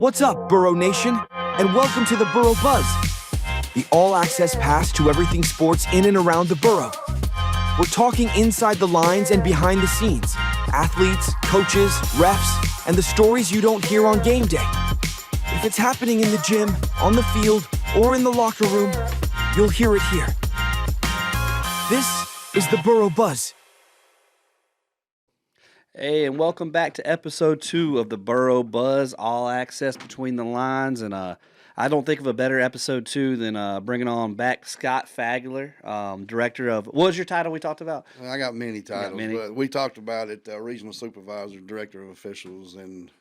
What's up, Boro Nation? And welcome to the Boro Buzz, the all-access pass to everything sports in and around the borough. We're talking inside the lines and behind the scenes, athletes, coaches, refs, and the stories you don't hear on game day. If it's happening in the gym, on the field, or in the locker room, you'll hear it here. This is the Boro Buzz. Hey, and welcome back to episode 2 of the BORO BUZZ, all access between the lines. And I don't think of a better episode 2 than bringing on back Scott Fagler, director of, what was your title we talked about? I got many titles, but we talked about it, regional supervisor, director of officials, and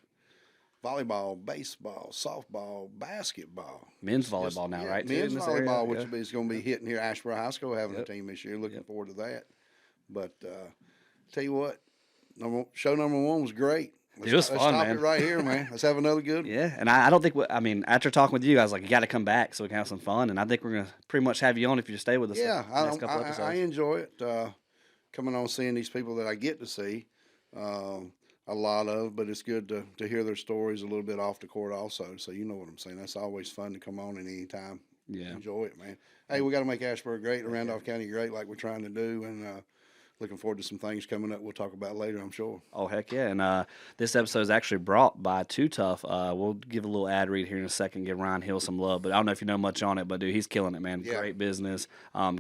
volleyball, baseball, softball, basketball. Men's volleyball now, right? Men's volleyball, which is going to be Yep. hitting here, Asheboro High School, having a team this year. Looking forward to that. But tell you what, show number 1 was great. It was fun, man. Let's stop it right here, man. Let's have another good one. Yeah, and I don't think, after talking with you, I was like, you got to come back so we can have some fun. And I think we're going to pretty much have you on if you stay with us. Yeah, the next couple episodes. I enjoy it. Coming on, seeing these people that I get to see a lot of, but it's good to hear their stories a little bit off the court also. So you know what I'm saying. That's always fun to come on at any time. Yeah. Enjoy it, man. Hey, we got to make Asheboro great, Randolph County great like we're trying to do, and looking forward to some things coming up we'll talk about later, I'm sure. Oh, heck yeah. And this episode is actually brought by Too Tough. We'll give a little ad read here in a second, give Ryan Hill some love. But I don't know if you know much on it, but, dude, he's killing it, man. Yeah. Great business.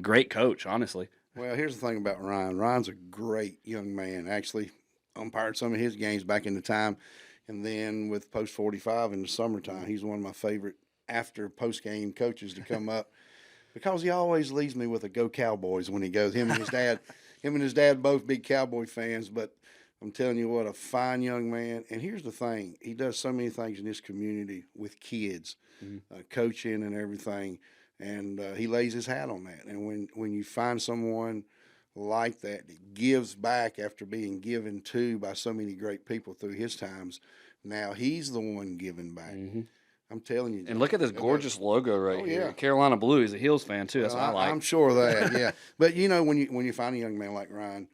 Great coach, honestly. Well, here's the thing about Ryan. Ryan's a great young man. Actually, umpired some of his games back in the time. And then with Post 45 in the summertime, he's one of my favorite after post-game coaches to come up because he always leaves me with a go Cowboys when he goes. Him and his dad, both big Cowboy fans, but I'm telling you what, a fine young man. And here's the thing. He does so many things in this community with kids, coaching and everything, and he lays his hat on that. And when you find someone like that gives back after being given to by so many great people through his times, now he's the one giving back. Mm-hmm. I'm telling you. And look at this gorgeous logo right here. Carolina Blue. He's a Heels fan, too. That's what I like. I'm sure of that, yeah. But, you know, when you find a young man like Ryan,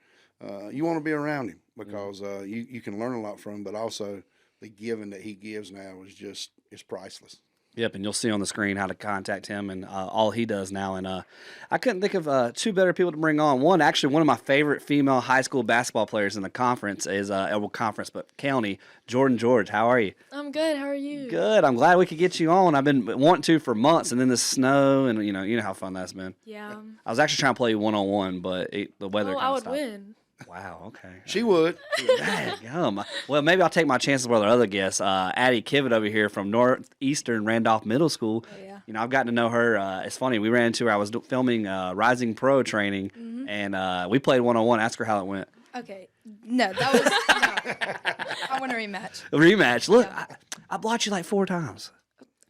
you want to be around him because you can learn a lot from him, but also the giving that he gives now is priceless. Yep, and you'll see on the screen how to contact him and all he does now. And I couldn't think of 2 better people to bring on. One of my favorite female high school basketball players in the conference is county, Jordin George. How are you? I'm good. How are you? Good. I'm glad we could get you on. I've been wanting to for months, and then the snow, and you know how fun that's been. Yeah. I was actually trying to play you one-on-one, but the weather. I would stopped. Win. Wow. Okay. She would. Dang, well, maybe I'll take my chances with our other guests. Addi Kivett over here from Northeastern Randolph Middle School. Oh, yeah. You know, I've gotten to know her. It's funny. We ran into her. I was filming Rising Pro training, and we played one-on-one. Ask her how it went. Okay. No, that was no. I want a rematch. A rematch. Look, Yeah. I blocked you like 4 times.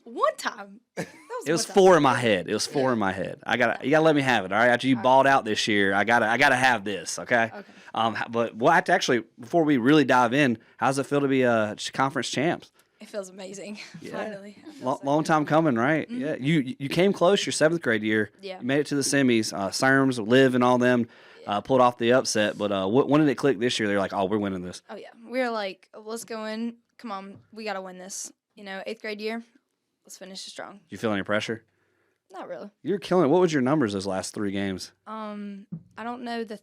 One time. It was 4 in my head. It was 4 in my head. You gotta let me have it. All right. After you balled out this year, I gotta have this. Okay. But before we really dive in, how does it feel to be conference champs? It feels amazing. Yeah. Finally. Long time coming, right? Mm-hmm. Yeah. You came close your 7th grade year. Yeah. You made it to the semis. Serms, Liv, and all them pulled off the upset. But when did it click this year? They're like, oh, we're winning this. Oh yeah. We were like, let's go in. Come on, we gotta win this. 8th grade year. Let's finish it strong. You feel any pressure? Not really. You're killing it. What was your numbers those last 3 games? I don't know the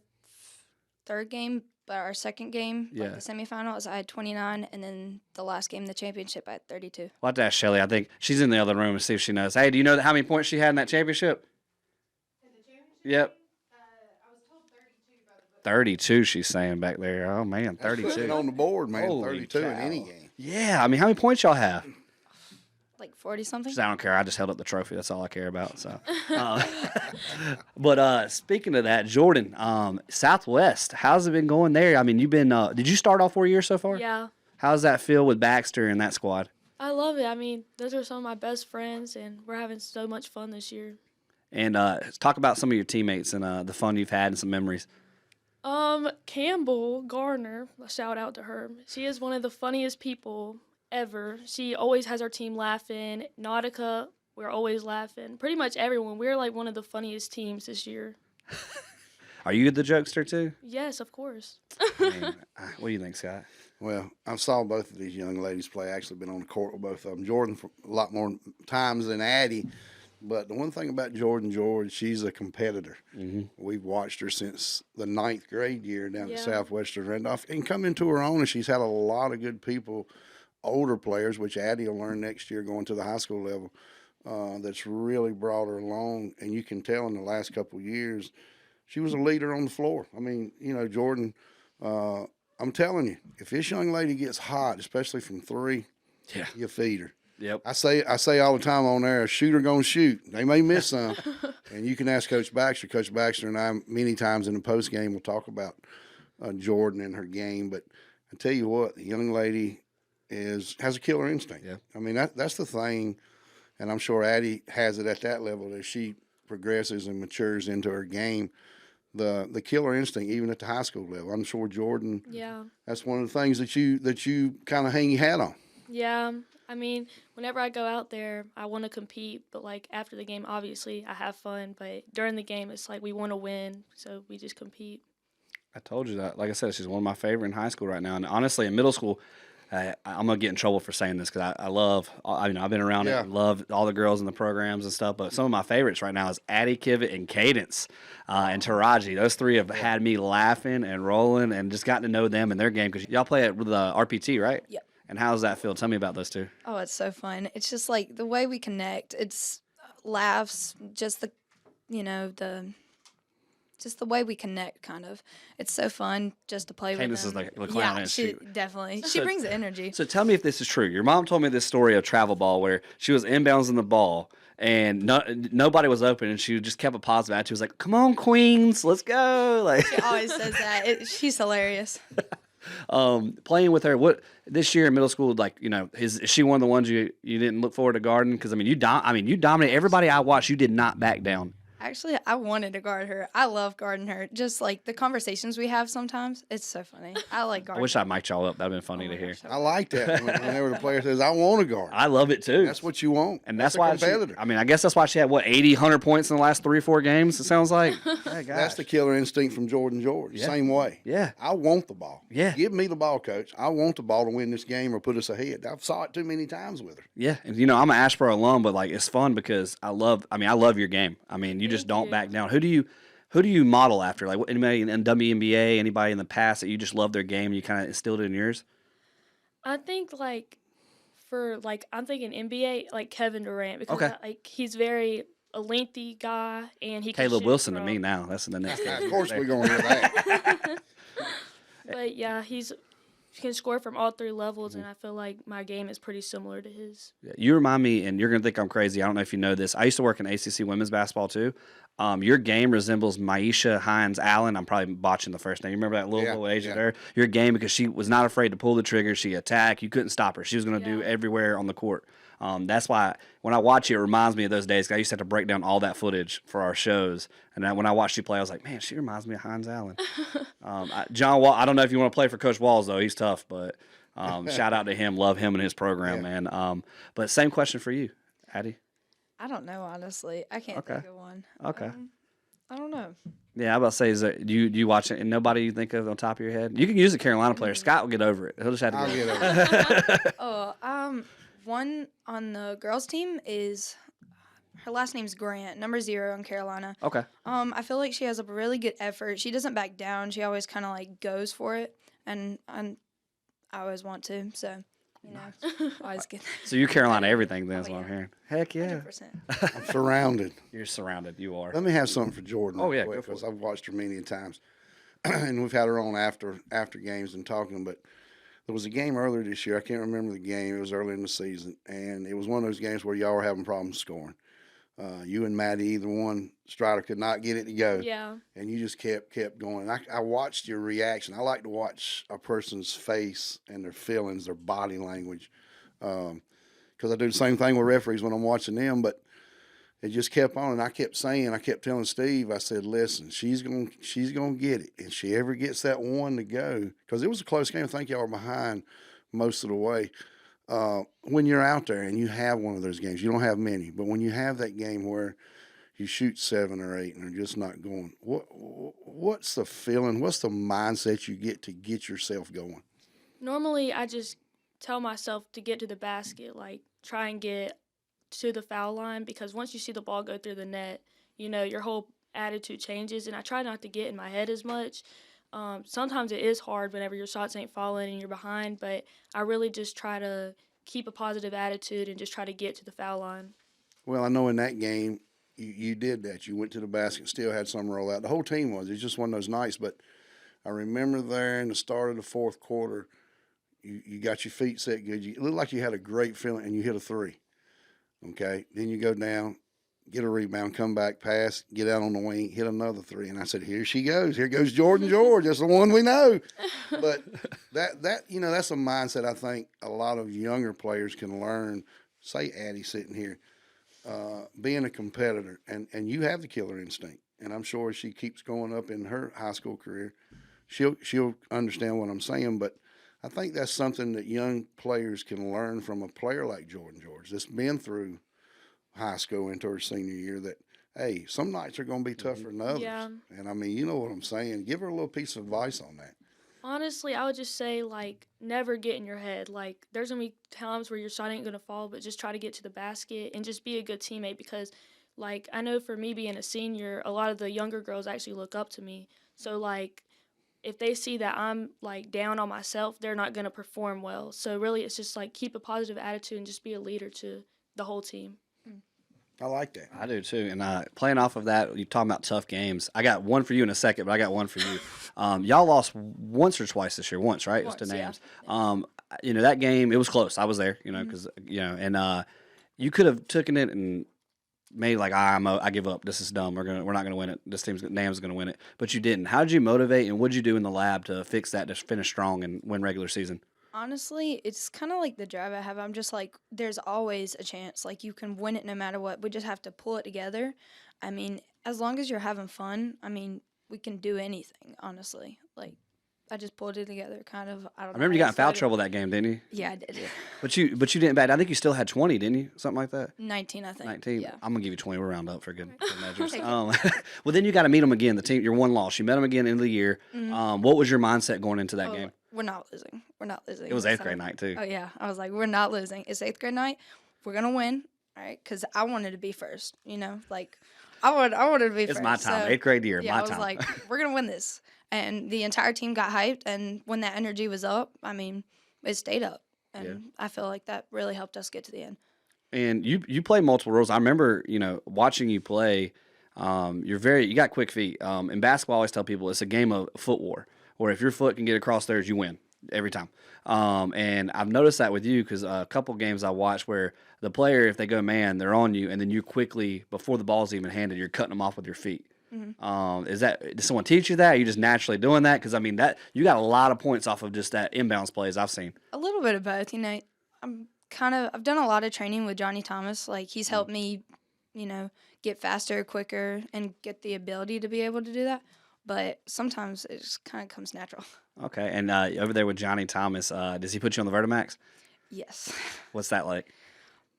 3rd game, but our 2nd game, the semifinals, I had 29, and then the last game, the championship, I had 32. We'll have to ask Shelly. I think she's in the other room and see if she knows. Hey, do you know how many points she had in that championship? In the championship? Yep. I was told 32 by the book. 32, she's saying back there. Oh, man, 32. That's putting on the board, man. Holy 32 in cow. any game. Yeah, how many points y'all have? Like 40 something. I don't care. I just held up the trophy. That's all I care about. So, but speaking of that, Jordin, Southwest, how's it been going there? I mean, you've been. Did you start all 4 years so far? Yeah. How's that feel with Baxter and that squad? I love it. I mean, those are some of my best friends, and we're having so much fun this year. And talk about some of your teammates and the fun you've had and some memories. Campbell Garner, a shout out to her. She is one of the funniest people ever. She always has our team laughing. Nautica, we're always laughing. Pretty much everyone. We're like one of the funniest teams this year. Are you the jokester too? Yes, of course. I mean, what do you think, Scott? Well, I saw both of these young ladies play. I actually been on the court with both of them. Jordin for a lot more times than Addi. But the one thing about Jordin George, she's a competitor. We've watched her since the 9th grade year down at Southwestern Randolph, and come into her own, and she's had a lot of good people, older players, which Addi will learn next year going to the high school level, that's really brought her along. And you can tell in the last couple of years, she was a leader on the floor. I mean, you know, Jordin, I'm telling you, if this young lady gets hot, especially from 3, you feed her. Yep. I say all the time on there, a shooter gonna shoot. They may miss some, and you can ask Coach Baxter. Coach Baxter and I many times in the post game will talk about Jordin and her game. But I tell you what, the young lady has a killer instinct. Yeah. I mean that's the thing, and I'm sure Addi has it at that level as she progresses and matures into her game. The killer instinct, even at the high school level. I'm sure Jordin. Yeah. That's one of the things that you kind of hang your hat on. Yeah. I mean, whenever I go out there, I want to compete, but like after the game, obviously I have fun. But during the game, it's like we want to win, so we just compete. I told you that. Like I said, she's one of my favorite in high school right now. And honestly, in middle school, I'm gonna get in trouble for saying this because I love. I've been around it, and love all the girls in the programs and stuff. But some of my favorites right now is Addi, Kivett, and Cadence, and Taraji. Those 3 have had me laughing and rolling, and just gotten to know them and their game because y'all play at the RPT, right? Yep. And how does that feel? Tell me about those 2. Oh, it's so fun. It's just like the way we connect. It's laughs, just the, you know, just the way we connect, kind of. It's so fun just to play Cadence with them. is like the clown. Yeah, she definitely. She brings the energy. So tell me if this is true. Your mom told me this story of travel ball where she was inbounds in the ball and nobody was open, and she just kept a positive attitude. She was like, "Come on, Queens, let's go!" Like She always says that. She's hilarious. Playing with her, what this year in middle school, like, you know, is she one of the ones you didn't look forward to guarding? Because I mean, you dominate everybody I watched. You did not back down. Actually, I wanted to guard her. I love guarding her. Just like the conversations we have sometimes, it's so funny. I like I guarding. wish I mic'd y'all up. That'd been funny Oh to my hear. gosh, I like that whenever the player says, "I want to guard." I love it too. That's what you want, And that's a why competitor. I guess that's why she had 80, 100 points in the last 3 or 4 games. It sounds like. Hey, That's the killer instinct from Jordin George. Yeah. Same way. Yeah. I want the ball. Yeah. Give me the ball, coach. I want the ball to win this game or put us ahead. I've saw it too many times with her. Yeah, and you know, I'm an Asheboro alum, but like it's fun because I love your game. I mean, you just don't back down. Who do you model after? Like anybody in WNBA, anybody in the past that you just love their game and you kind of instilled it in yours? I think I'm thinking NBA, like Kevin Durant, because he's very a lengthy guy and he can Caleb shoot Wilson from, to me now. That's the next guy. Of course, we're going to hear that. But yeah, he can score from all 3 levels, and I feel like my game is pretty similar to his. Yeah, you remind me, and you're going to think I'm crazy. I don't know if you know this. I used to work in ACC women's basketball too. Your game resembles Maisha Hines Allen. I'm probably botching the first name. You remember that little agent there? Your game, because she was not afraid to pull the trigger. She attacked. You couldn't stop her. She was going to do everywhere on the court. That's why when I watch you, it reminds me of those days. I used to have to break down all that footage for our shows. And when I watched you play, I was like, man, she reminds me of Hines Allen. John Wall, I don't know if you want to play for Coach Walls, though. He's tough, but shout out to him. Love him and his program, man. But same question for you, Addi. I don't know, honestly. I can't think of one. Okay. I don't know. Yeah, I'm about to say, do you watch it and nobody you think of on top of your head? You can use the Carolina player. Scott will get over it. He'll just have to I'll get get over it. One on the girls' team is her last name's Grant, number 0 in Carolina. Okay. I feel like she has a really good effort. She doesn't back down. She always kind of like goes for it, and I always want to. So, you know, always get. So you're Carolina everything then, is what I'm yeah. hearing. Heck yeah. 100%. I'm surrounded. You're surrounded. You are. Let me have something for Jordin. Oh, yeah, real quick, go for because I've watched her many times, and we've had her on after games and talking. But there was a game earlier this year. I can't remember the game. It was early in the season, and it was one of those games where y'all were having problems scoring. You and Maddie, either one, Strider could not get it to go. Yeah. And you just kept going. I watched your reaction. I like to watch a person's face and their feelings, their body language, because I do the same thing with referees when I'm watching them. But it just kept on, and I kept telling Steve, I said, listen, she's gonna get it, and she ever gets that one to go, because it was a close game. I think y'all were behind most of the way. When you're out there and you have one of those games, you don't have many, but when you have that game where you shoot 7 or 8 and they're just not going, what's the feeling? What's the mindset you get to get yourself going? Normally, I just tell myself to get to the basket, like try and get to the foul line because once you see the ball go through the net, your whole attitude changes. And I try not to get in my head as much. Sometimes it is hard whenever your shots ain't falling and you're behind, but I really just try to keep a positive attitude and just try to get to the foul line. Well, I know in that game you did that. You went to the basket, still had some roll out. The whole team was. It was just one of those nights. But I remember there in the start of the fourth quarter, you got your feet set good. It looked like you had a great feeling, and you hit a three. Okay? Then you go down, get a rebound, come back, pass, get out on the wing, hit another three. And I said, here she goes. Here goes Jordin George. That's the one we know. But that's a mindset I think a lot of younger players can learn. Say Addi sitting here, being a competitor, and you have the killer instinct. And I'm sure as she keeps going up in her high school career, she'll understand what I'm saying. But I think that's something that young players can learn from a player like Jordin George that's been through high school into her senior year, that, hey, some nights are going to be tougher than others. Yeah. And, I mean, you know what I'm saying. Give her a little piece of advice on that. Honestly, I would just say, like, never get in your head. Like, there's going to be times where your shot ain't going to fall, but just try to get to the basket and just be a good teammate because, like, I know for me being a senior, a lot of the younger girls actually look up to me. So, like, if they see that I'm, like, down on myself, they're not going to perform well. So, really, it's just, like, keep a positive attitude and just be a leader to the whole team. I like that. I do too. And playing off of that, you're talking about tough games. I got one for you in a second, but I got one for you. Y'all lost once or twice this year. Once, right? Once, it was to Nams. yeah. That game, it was close. I was there, because, and you could have taken it and made like, I give up. This is dumb. We're not gonna win it. This Nams is gonna win it. But you didn't. How did you motivate and what did you do in the lab to fix that to finish strong and win regular season? Honestly, it's kind of like the drive I have. I'm just like, there's always a chance. Like, you can win it no matter what. We just have to pull it together. I mean, as long as you're having fun, I mean, we can do anything, honestly. Like, I just pulled it together, kind of. I don't know. I remember you got in foul trouble that game, didn't you? Yeah, I did. Yeah. But you didn't bat. I think you still had 20, didn't you? Something like that. 19, I think. 19. Yeah. I'm gonna give you 20. We'll round up for good measures. Take it. Well, then you got to meet them again. The team, your one loss. You met them again end of the year. What was your mindset going into that game? We're not losing. We're not losing. It was eighth grade night too. Oh, yeah. I was like, we're not losing. It's 8th grade night. We're going to win, all right? Because I wanted to be first, Like, I wanted to be first. It's my time. So, 8th grade year. yeah, My I was time. like, we're going to win this. And the entire team got hyped. And when that energy was up, I mean, it stayed up. And I feel like that really helped us get to the end. And you play multiple roles. I remember, watching you play. You got quick feet. In basketball, I always tell people it's a game of foot war, where if your foot can get across theirs, you win every time. And I've noticed that with you because a couple games I watched where the player, if they go man, they're on you, and then you quickly, before the ball's even handed, you're cutting them off with your feet. Mm-hmm. Did someone teach you that? Are you just naturally doing that? Because I mean, that you got a lot of points off of just that inbounds plays I've seen. A little bit of both, I've done a lot of training with Johnny Thomas. Like, he's helped me, get faster, quicker, and get the ability to be able to do that. But sometimes it just kind of comes natural. Okay, and over there with Johnny Thomas, does he put you on the Vertimax? Yes. What's that like?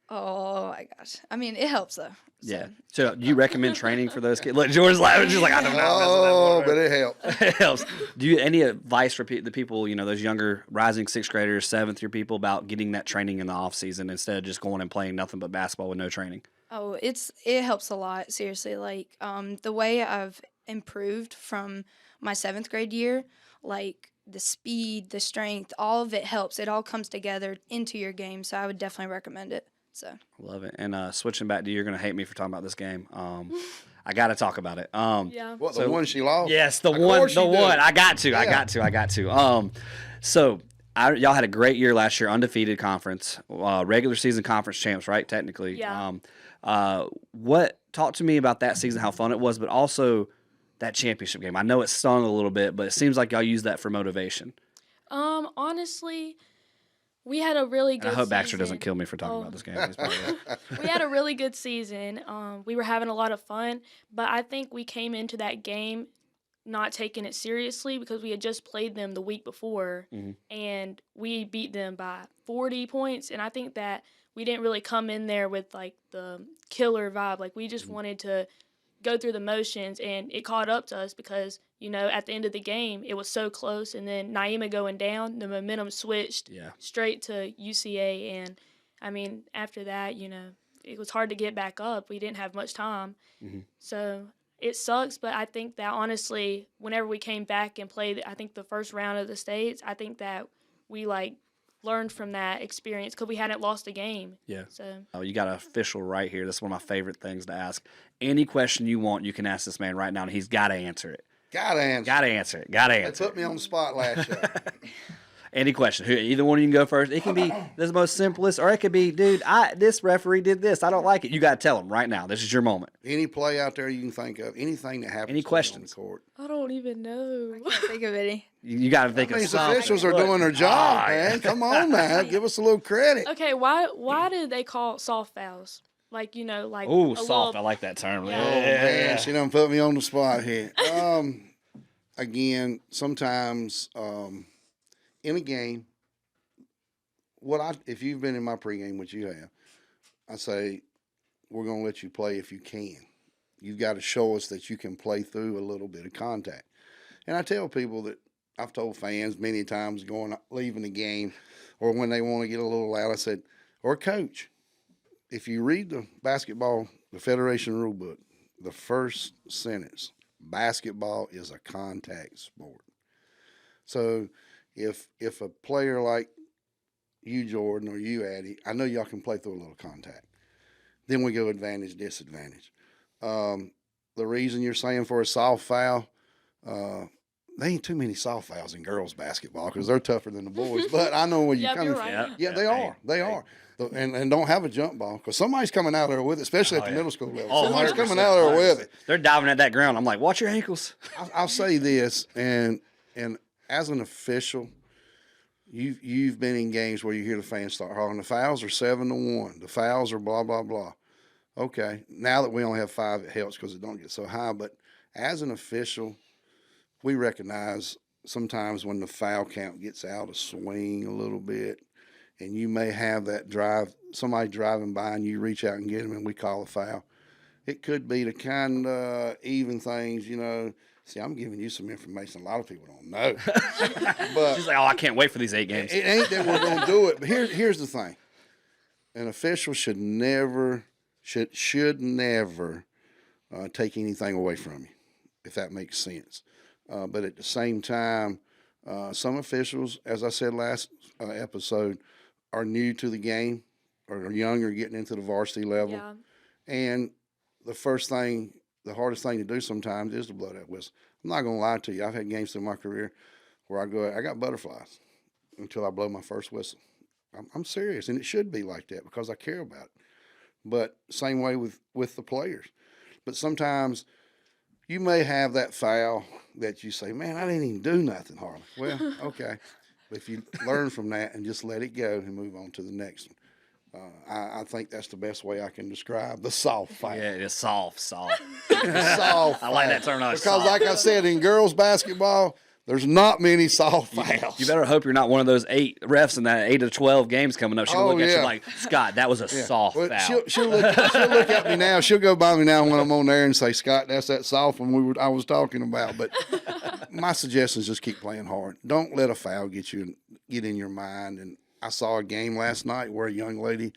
Oh, my gosh. I mean, it helps, though. Yeah. So do you recommend training for those kids? Look, George's laughing. She's like, I don't know. Oh, but it helps. It helps. Do you any advice for the people, those younger rising 6th graders, 7th year people about getting that training in the off season instead of just going and playing nothing but basketball with no training? Oh, it helps a lot, seriously. Like, the way I've improved from my 7th grade year, like, the speed, the strength, all of it helps. It all comes together into your game, so I would definitely recommend it. So Love it. And switching back to you're going to hate me for talking about this game. I got to talk about it. Yeah. What, the one she lost? Yes, the Of one. course The you do. one. I got to. So y'all had a great year last year, undefeated conference, regular season conference champs, right? Technically. Yeah. Talk to me about that season, how fun it was, but also that championship game. I know it stung a little bit, but it seems like y'all used that for motivation. Honestly, we had a really good And I hope Baxter season. doesn't kill me for talking about this game. He's probably right. We had a really good season. We were having a lot of fun, but I think we came into that game not taking it seriously because we had just played them the week before, and we beat them by 40 points. And I think that we didn't really come in there with, like, the killer vibe. Like, we just wanted to go through the motions, and it caught up to us because, you know, at the end of the game, it was so close. And then Naima going down, the momentum switched straight to UCA. And, I mean, after that, you know, it was hard to get back up. We didn't have much time. So it sucks, but I think that, honestly, whenever we came back and played, I think the first round of the States, I think that we, like, learned from that experience because we hadn't lost a game. Yeah. So You got an official right here. This is one of my favorite things to ask. Any question you want, you can ask this man right now, and he's got to answer it. Got to answer. Got to answer it. Got to They answer put me on the spot last show. Any question. Either one of you can go first. It can be the most simplest, or it could be, dude, this referee did this. I don't like it. You got to tell him right now. This is your moment. Any play out there you can think of, anything that happens. Any questions? On the court. I don't even know. Can't think of any. You got to think That of means something. officials are doing their job, man. Come on now. Give us a little credit. Okay, why did they call soft fouls? Like, you know, like Ooh, a soft. I little, like that term. Yeah. Oh, man, she done put me on the spot here. Again, sometimes in a game, if you've been in my pregame, which you have, I say we're going to let you play if you can. You've got to show us that you can play through a little bit of contact. And I tell people that I've told fans many times leaving the game, or when they want to get a little loud, I said, or coach, if you read the Federation rule book, the first sentence, basketball is a contact sport. So if a player like you, Jordin, or you, Addi, I know y'all can play through a little contact. Then we go advantage, disadvantage. The reason you're saying for a soft foul, there ain't too many soft fouls in girls basketball because they're tougher than the boys. But I know where you're coming you're from. right. Yeah, they are. They are. And don't have a jump ball because somebody's coming out there with it, especially at the middle school level. Oh, Somebody's 100%, coming out there with it. They're diving at that ground. I'm like, watch your ankles. I'll say this, and as an official, you've been in games where you hear the fans start hollering, the fouls are 7-1, the fouls are blah blah blah. Okay, now that we only have 5, it helps because it don't get so high. But as an official, we recognize sometimes when the foul count gets out of swing a little bit, and you may have that drive, somebody driving by and you reach out and get them, and we call a foul. It could be to kind of even things, you know. See, I'm giving you some information a lot of people don't know. But She's like, oh, I can't wait for these 8 games. it ain't that we're going to do it. But here's the thing. An official should never take anything away from you, if that makes sense. But at the same time, some officials, as I said last episode, are new to the game or are young or getting into the varsity level. Yeah. And the hardest thing to do sometimes is to blow that whistle. I'm not going to lie to you. I've had games through my career where I got butterflies until I blow my first whistle. I'm serious, and it should be like that because I care about it. But same way with the players. But sometimes you may have that foul that you say, man, I didn't even do nothing, Harley. Well, okay. But if you learn from that and just let it go and move on to the next one, I think that's the best way I can describe the soft foul. Yeah, it's soft. Soft I like that terminology. Because like I said, in girls basketball, there's not many soft fouls. You better hope you're not one of those 8 refs in that 8 to 12 games coming up. She'll look at you like, Scott, that was a soft Well, foul. she'll look at me now. She'll go by me now when I'm on there and say, Scott, that's that soft one I was talking about. But my suggestion is just keep playing hard. Don't let a foul get in your mind. And I saw a game last night where a young lady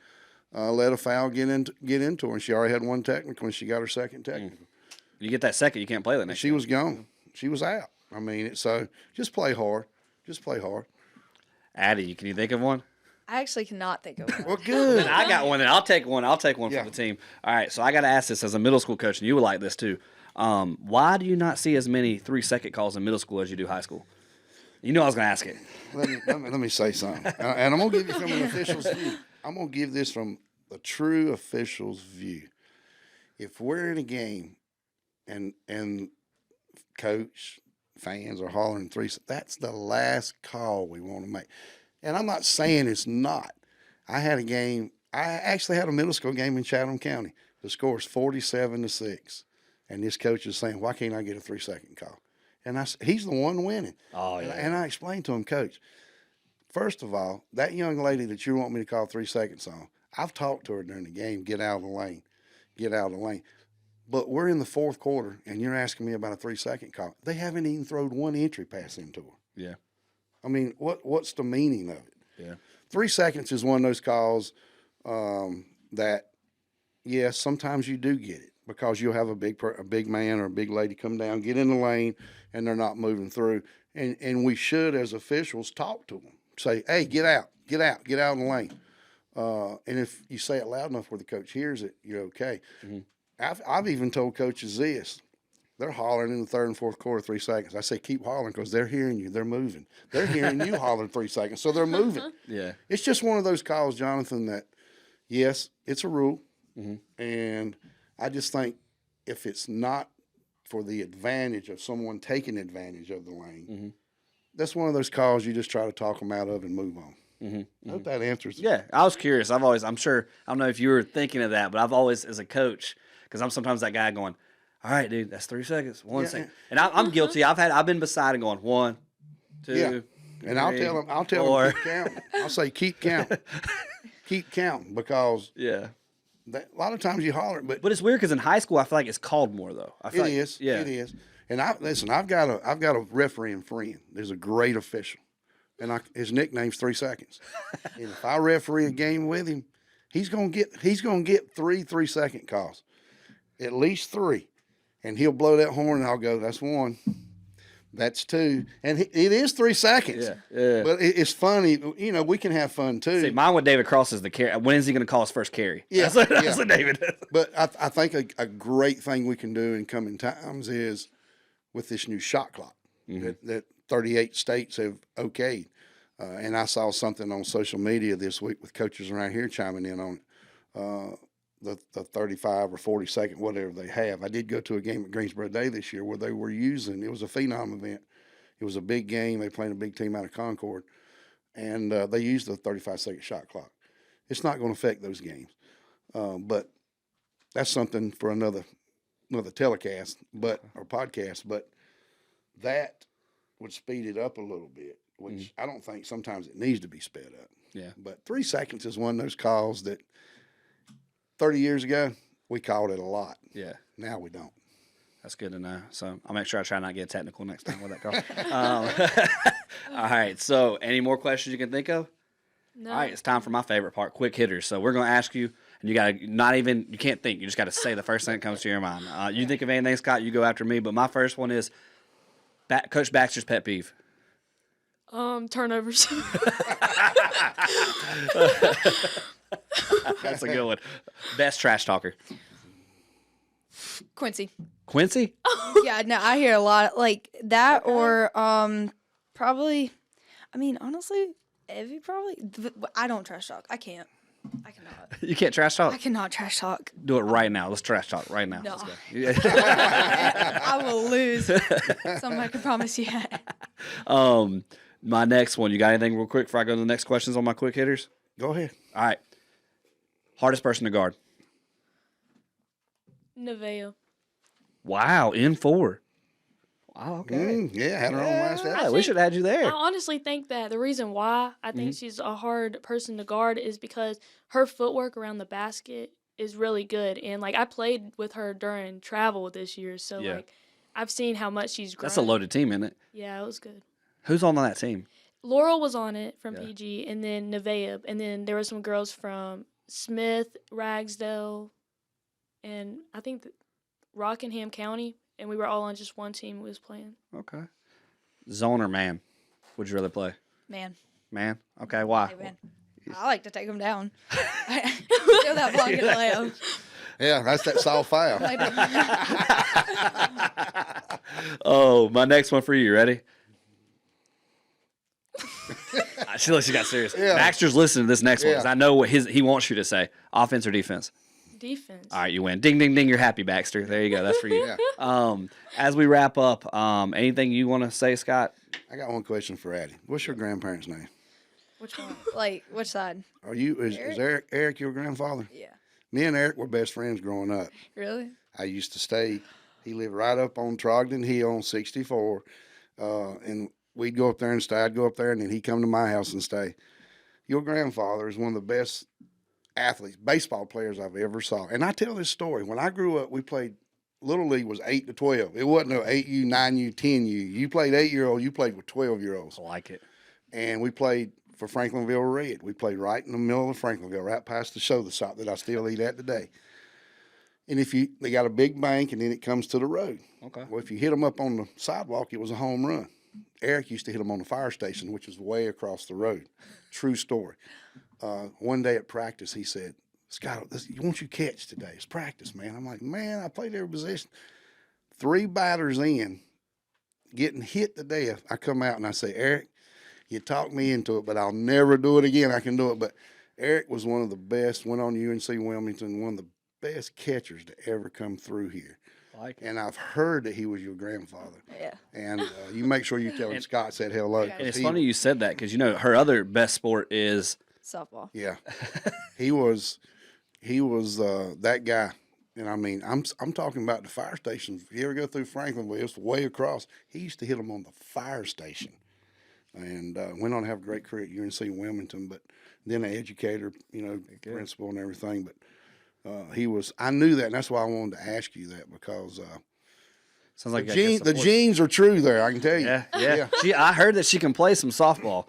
let a foul get into her, and she already had one technical, and she got her second technical. You get that second, you can't play the next. She was gone. She was out. I mean, so just play hard. Just play hard. Addi, can you think of one? I actually cannot think of one. Well, good. Then I got one. Then I'll take one. I'll take one Yeah. for the team. All right. So I got to ask this as a middle school coach, and you would like this too. Why do you not see as many 3-second calls in middle school as you do high school? You know I was going to ask it. Let me say something. And I'm going to give you from an official's view. I'm going to give this from the true official's view. If we're in a game and coach, fans are hollering 3, that's the last call we want to make. And I'm not saying it's not. I actually had a middle school game in Chatham County. The score is 47-6. And this coach is saying, why can't I get a 3-second call? And he's the one winning. Oh, yeah. And I explained to him, Coach, first of all, that young lady that you want me to call 3 seconds on, I've talked to her during the game, get out of the lane. Get out of the lane. But we're in the fourth quarter, and you're asking me about a 3-second call. They haven't even thrown one entry pass into her. Yeah. I mean, what's the meaning of it? Yeah. 3 seconds is one of those calls that, yes, sometimes you do get it because you'll have a big man or a big lady come down, get in the lane, and they're not moving through. And we should, as officials, talk to them. Say, hey, get out in the lane. And if you say it loud enough where the coach hears it, you're okay. Mm-hmm. I've even told coaches this. They're hollering in the third and fourth quarter 3 seconds. I say keep hollering because they're hearing you. They're moving. They're hearing you holler 3 seconds, so they're moving. Yeah. It's just one of those calls, Jonathan, that, yes, it's a rule. Mm-hmm. And I just think if it's not for the advantage of someone taking advantage of the lane, Mm-hmm. that's one of those calls you just try to talk them out of and move on. Mm-hmm. I hope that answers it. Yeah, I was curious. I'm sure, I don't know if you were thinking of that, but I've always, as a coach, because I'm sometimes that guy going, all right, dude, that's 3 seconds, 1 second. And I'm guilty. I've been beside and going 1, 2, Yeah. And I'll tell them, keep counting. I'll say, keep counting. Keep counting because Yeah. a lot of times you holler, but But it's weird because in high school, I feel like it's called more, though. I feel it like, is. Yeah. It is. And I've got a refereeing friend. There's a great official. And his nickname's 3 seconds. And if I referee a game with him, he's gonna get 3-3-second calls. At least 3. And he'll blow that horn and I'll go, that's 1. That's 2. And it is 3 seconds. Yeah. Yeah. But it's funny. You know, we can have fun too. See, mine with David Cross is the carry. When is he going to call his first carry? Yeah, That's what David does. But I think a great thing we can do in coming times is with this new shot clock that 38 states have okayed. And I saw something on social media this week with coaches around here chiming in on it. The 35 or 40 second, whatever they have. I did go to a game at Greensboro Day this year where they were using, it was a Phenom event. It was a big game. They played a big team out of Concord. And they used the 35-second shot clock. It's not going to affect those games. But that's something for another telecast or podcast. But that would speed it up a little bit, which I don't think sometimes it needs to be sped up. Yeah. But 3 seconds is one of those calls that 30 years ago, we called it a lot. Yeah. Now we don't. That's good to know. So I'll make sure I try not to get technical next time with that call. All right. So any more questions you can think of? No. All right. It's time for my favorite part, quick hitters. So we're going to ask you, and you got to you can't think. You just got to say the first thing that comes to your mind. You think of anything, Scott, you go after me. But my first one is Coach Baxter's pet peeve. Turnovers. That's a good one. Best trash talker. Quincy. Quincy? Yeah, no, I hear a lot like that, or probably. I mean, honestly, Evie probably. I don't trash talk. I can't. I cannot. You can't trash talk? I cannot trash talk. Do it right now. Let's trash talk right now. No. Let's go. I will lose. Something I can promise you. My next one. You got anything real quick before I go to the next questions on my quick hitters? Go ahead. All right. Hardest person to guard. Nevaeh. Wow, in 4. Wow, okay. Yeah, had her on last Yeah, episode. we should have had you I there. honestly think that the reason why I think she's a hard person to guard is because her footwork around the basket is really good. And, like, I played with her during travel this year. So, Yeah. like, I've seen how much she's grown. That's a loaded team, isn't it? Yeah, it was good. Who's on that team? Laurel was on it from Yeah. PG, and then Nevaeh. And then there were some girls from Smith, Ragsdale, and I think Rockingham County. And we were all on just one team we was playing. Okay. Zone or man? Would you rather play? Man. Man? Okay, why? Hey, man. I like to take them down. Show that block in the layup. Yeah, that's that soft foul. Oh, my next one for you. Ready? She got serious. Yeah. Baxter's listening to this next one Yeah. 'cause I know what he wants you to say. Offense or defense? Defense. All right, you win. Ding, ding, ding. You're happy, Baxter. There you go. That's for you. Yeah. As we wrap up, anything you want to say, Scott? I got one question for Addi. What's your grandparents' name? Which one? Like, which side? Is Eric your grandfather? Yeah. Me and Eric were best friends growing up. Really? I used to stay. He lived right up on Trogdon Hill on 64, and we'd go up there and stay. I'd go up there, and then he'd come to my house and stay. Your grandfather is one of the best athletes, baseball players I've ever saw. And I tell this story. When I grew up, we played Little League was 8 to 12. It wasn't no 8U, 9U, 10U. You played 8-year-old, you played with 12-year-olds. I like it. And we played for Franklinville Red. We played right in the middle of Franklinville, right past the soda shop that I still eat at today. And they got a big bank, and then it comes to the road. Okay. Well, if you hit them up on the sidewalk, it was a home run. Eric used to hit them on the fire station, which is way across the road. True story. One day at practice, he said, Scott, won't you catch today? It's practice, man. I'm like, man, I played every position. 3 batters in, getting hit to death. I come out and I say, Eric, you talked me into it, but I'll never do it again. I can do it. But Eric was one of the best, went on UNC Wilmington, one of the best catchers to ever come through here. Like it. And I've heard that he was your grandfather. Yeah. And you make sure you tell him Scott said hello. And And it's funny you said that because, her other best sport is Softball. Yeah. he was that guy. And I mean, I'm talking about the fire stations. If you ever go through Franklinville, it's way across. He used to hit them on the fire station, and went on to have a great career at UNC Wilmington. But then an educator, principal and everything. But I knew that, and that's why I wanted to ask you that because sounds like the genes are true there. I can tell you. Yeah. I heard that she can play some softball.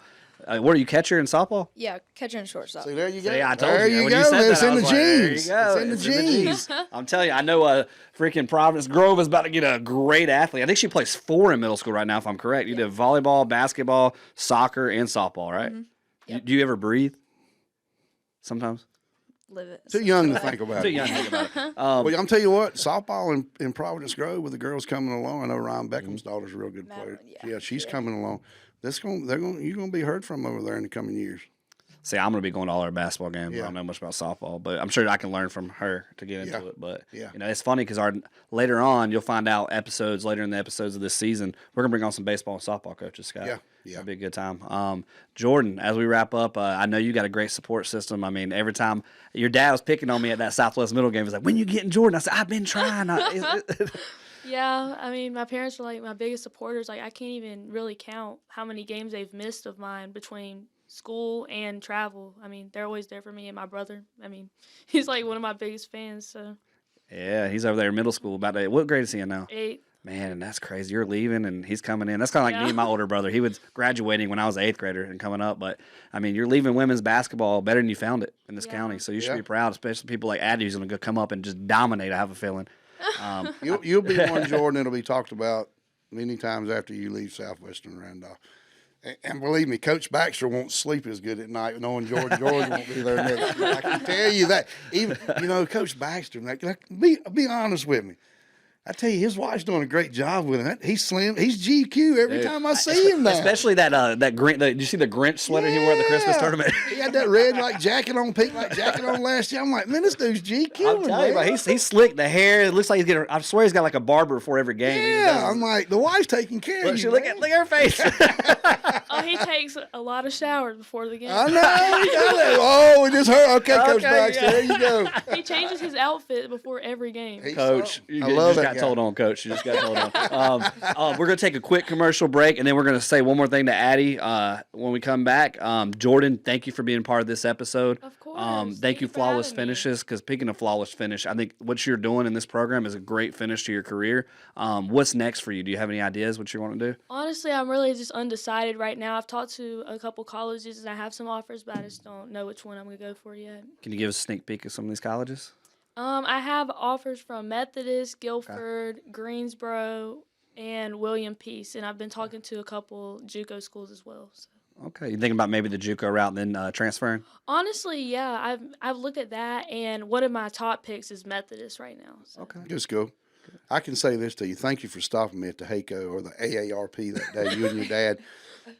What are you, catcher in softball? Yeah, catcher and shortstop. See, there you go. See, I told there you. you When go. you said It's that, I in the was like, there genes. you go. It's in the genes. I'm telling you, I know freaking Providence Grove is about to get a great athlete. I think she plays 4 in middle school right now, if I'm correct. You did volleyball, basketball, soccer, and softball, right? Mm-hmm. Yep. Do you ever breathe? Sometimes? Live it. Too young to think about Too it. young to think about it. Well, I'm tell you what, softball in Providence Grove with the girls coming along. I know Ryan Beckham's daughter's a real good player. Madeline, Yeah, she's coming along. You're gonna be heard from over there in the coming years. See, I'm going to be going to all our basketball games. Yeah. I don't know much about softball, but I'm sure I can learn from her to get into Yeah. it. But, Yeah. it's funny because later on, you'll find out later in the episodes of this season, we're going to bring on some baseball and softball coaches, Scott. Yeah. It'll be a good time. Jordin, as we wrap up, I know you got a great support system. I mean, every time your dad was picking on me at that Southwest middle game, he was like, when you getting Jordin? I said, I've been trying. Yeah, I mean, my parents are like my biggest supporters. Like, I can't even really count how many games they've missed of mine between school and travel. I mean, they're always there for me and my brother. I mean, he's like one of my biggest fans. So Yeah, he's over there in middle school. What grade is he in now? 8. Man, that's crazy. You're leaving and he's coming in. That's kind of like me and my older brother. He was graduating when I was an 8th grader and coming up. But, I mean, you're leaving women's basketball better than you found it in this county. So you should be proud, especially people like Addi who's going to come up and just dominate, I have a feeling. You'll be one, Jordin, that'll be talked about many times after you leave Southwestern Randolph. And believe me, Coach Baxter won't sleep as good at night knowing George won't be there next year. I can tell you that. Even Coach Baxter, be honest with me. I tell you, his wife's doing a great job with him. He's slim. He's GQ every time I see him now. Especially that green. Did you see the Grinch sweater he wore at the Christmas tournament? He had that red jacket on, pink jacket on last year. I'm like, man, this dude's GQ. I'm telling you, man. He's slick. The hair, it looks like he's getting. I swear he's got like a barber before every game. Yeah, I'm like, the wife's taking care of you. Look at her face. Oh, he takes a lot of showers before the game. I know. Oh, it just hurt. Okay, Coach Baxter, there you go. He changes his outfit before every game. Coach, I you love just that got guy. told on, Coach. You just got told on. We're going to take a quick commercial break, and then we're going to say one more thing to Addi when we come back. Jordin, thank you for being part of this episode. Of course. Thank you, for Flawless having me. Finishes, because speaking of Flawless Finish, I think what you're doing in this program is a great finish to your career. What's next for you? Do you have any ideas what you want to do? Honestly, I'm really just undecided right now. I've talked to a couple colleges, and I have some offers, but I just don't know which one I'm going to go for yet. Can you give us a sneak peek of some of these colleges? I have offers from Methodist, Guilford, Greensboro, and William Peace, and I've been talking to a couple JUCO schools as well. So. Okay. You thinking about maybe the JUCO route and then transferring? Honestly, yeah, I've looked at that, and one of my top picks is Methodist right now. So. Okay. Just go. I can say this to you. Thank you for stopping me at the HACO or the AARP that day, you and your dad,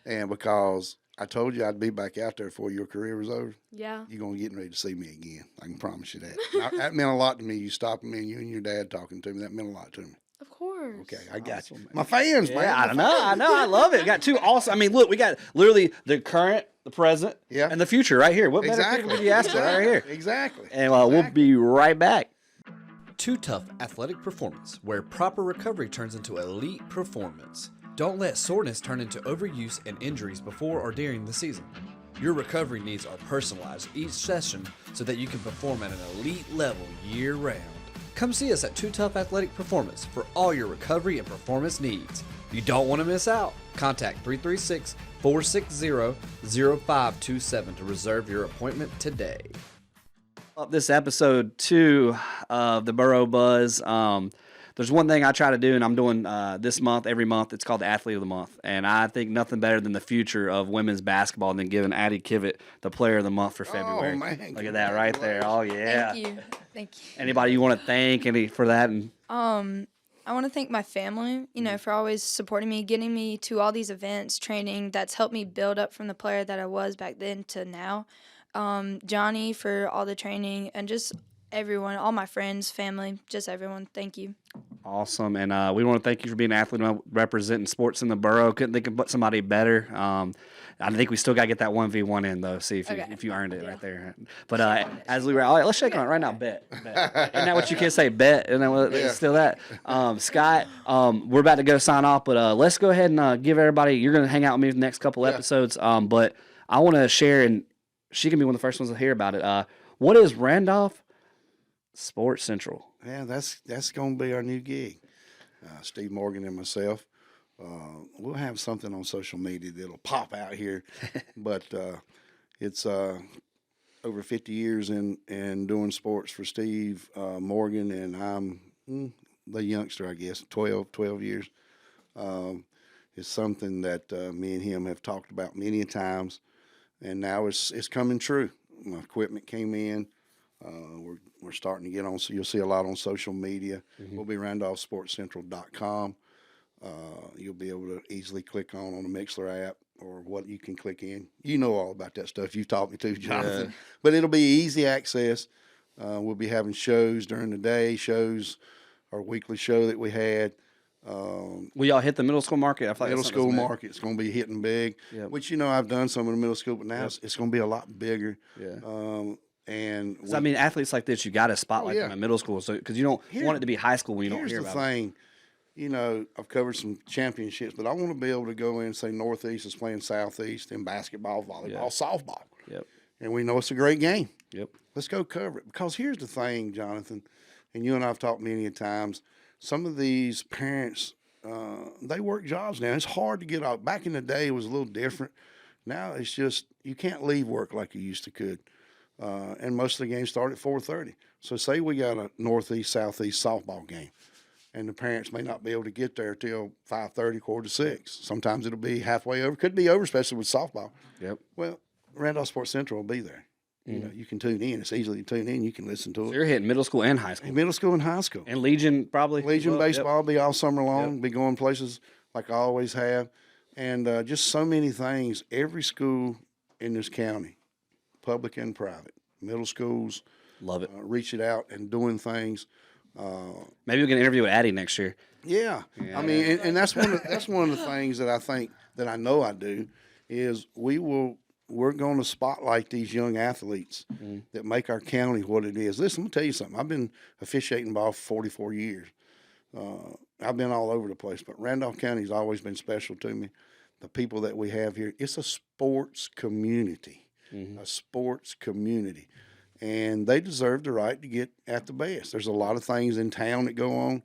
and because I told you I'd be back out there before your career was over. Yeah. You're going to get ready to see me again. I can promise you that. That meant a lot to me. You stopping me and you and your dad talking to me. That meant a lot to me. Of course. Okay, I got you. My fans, man. Yeah, I know. I love it. We got two awesome. I mean, look, we got literally the current, the present, and the future right here. What better people could you ask for right here? Exactly. And we'll be right back. Too Tough Athletic Performance, where proper recovery turns into elite performance. Don't let soreness turn into overuse and injuries before or during the season. Your recovery needs are personalized each session so that you can perform at an elite level year-round. Come see us at Too Tough Athletic Performance for all your recovery and performance needs. You don't want to miss out. Contact 336-460-0527 to reserve your appointment today. Up this episode 2 of the Boro Buzz. There's one thing I try to do, and I'm doing this month, every month. It's called the Athlete of the Month. And I think nothing better than the future of women's basketball than giving Addi Kivett the Player of the Month for February. Oh, man. Look at that right there. Oh, yeah. Thank you. Thank you. Anybody you want to thank for that? And I want to thank my family, for always supporting me, getting me to all these events, training. That's helped me build up from the player that I was back then to now. Johnny for all the training, and just everyone, all my friends, family, just everyone. Thank you. Awesome. And we want to thank you for being an athlete and representing sports in the borough. Couldn't think of somebody better. I think we still got to get that 1v1 in, though, see if you earned it right there. But as we were, all right, let's shake on it right now. Bet. Isn't that what you can say? Bet. Isn't that what, still that? Scott, we're about to go sign off, but let's go ahead and give everybody, you're going to hang out with me the next couple episodes, but I want to share, and she can be one of the first ones to hear about it. What is Randolph Sports Central? Yeah, that's going to be our new gig. Steve Morgan and myself. We'll have something on social media that'll pop out here, but it's over 50 years in doing sports for Steve Morgan, and I'm the youngster, I guess, 12 years. It's something that me and him have talked about many times, and now it's coming true. My equipment came in. We're starting to get on, so you'll see a lot on social media. We'll be RandolphSportsCentral.com. You'll be able to easily click on the Mixler app or what you can click in. You know all about that stuff. You've taught me to, Jonathan. Yeah. But it'll be easy access. We'll be having shows during the day, our weekly show that we had. Will y'all hit the middle school market? I feel like middle school market is going to be hitting big, which, I've done some in the middle school, but now it's going to be a lot bigger. Yeah. And I mean, athletes like this, you got to spotlight them in middle school, because you don't want it to be high school when you don't hear about it. Here's the thing, I've covered some championships, but I want to be able to go in and say Northeast is playing Southeast in basketball, volleyball, softball. Yep. And we know it's a great game. Yep. Let's go cover it. Because here's the thing, Jonathan, and you and I have talked many times, some of these parents, they work jobs now. It's hard to get out. Back in the day, it was a little different. Now it's just, you can't leave work like you used to could. And most of the games start at 4:30. So say we got a Northeast, Southeast softball game, and the parents may not be able to get there till 5:30, 5:45. Sometimes it'll be halfway over. Could be over, especially with softball. Yep. Well, Randolph Sports Central will be there. You can tune in. It's easy to tune in. You can listen to it. So you're hitting middle school and high school. Middle school and high school. And Legion probably. Legion baseball will be all summer long. Be going places like I always have. And just so many things. Every school in this county, public and private, middle schools, love it. Reaching out and doing things. Maybe we'll get an interview with Addi next year. Yeah. I mean, and that's one of the things that I think that I know I do is we're going to spotlight these young athletes that make our county what it is. Listen, I'm going to tell you something. I've been officiating ball for 44 years. I've been all over the place, but Randolph County has always been special to me. The people that we have here, it's a sports community. A sports community, and they deserve the right to get at the best. There's a lot of things in town that go on.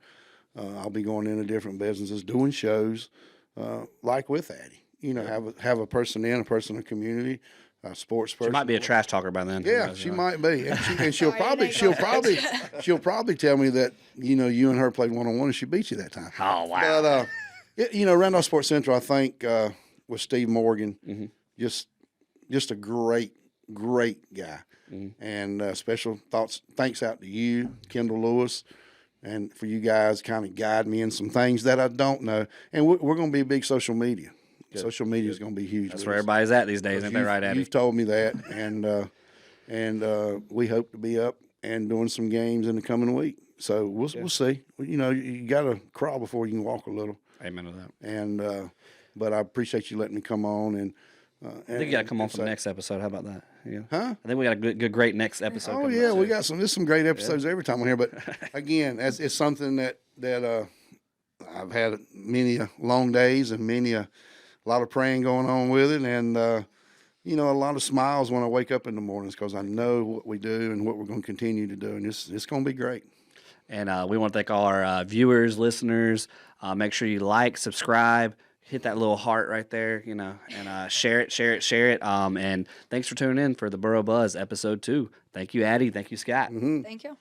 I'll be going into different businesses, doing shows, like with Addi. Have a person in a community, a sports person. She might be a trash talker by then. Yeah, she might be, and she'll probably tell me that you and her played 1-on-1 and she beat you that time. Oh wow! But Randolph Sports Central, I think with Steve Morgan, just a great guy. And special thanks out to you, Kendall Lewis, and for you guys kind of guide me in some things that I don't know. And we're going to be a big social media. Good. Social media is going to be huge. That's where everybody's at these days, ain't that right, Addi? You've told me that, and we hope to be up and doing some games in the coming week. So we'll see. You got to crawl before you can walk a little. Amen to that. And but I appreciate you letting me come on and. I think you got to come on for the next episode. How about that? Yeah. Huh? I think we got a great next episode. Oh yeah, we got there's some great episodes every time on here. But again, it's something that I've had many long days and a lot of praying going on with it, and a lot of smiles when I wake up in the mornings because I know what we do and what we're going to continue to do, and it's going to be great. And we want to thank all our viewers, listeners. Make sure you like, subscribe, hit that little heart right there, and share it. And thanks for tuning in for the Boro Buzz episode 2. Thank you, Addi. Thank you, Scott. Thank you.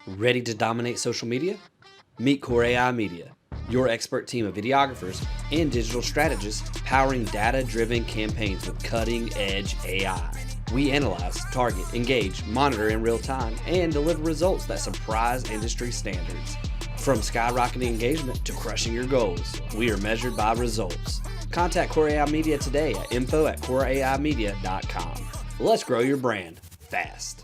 Ready to dominate social media? Meet Core AI Media, your expert team of videographers and digital strategists powering data-driven campaigns with cutting-edge AI. We analyze, target, engage, monitor in real time, and deliver results that surprise industry standards. From skyrocketing engagement to crushing your goals, we are measured by results. Contact Core AI Media today at info@coreaimedia.com. Let's grow your brand fast.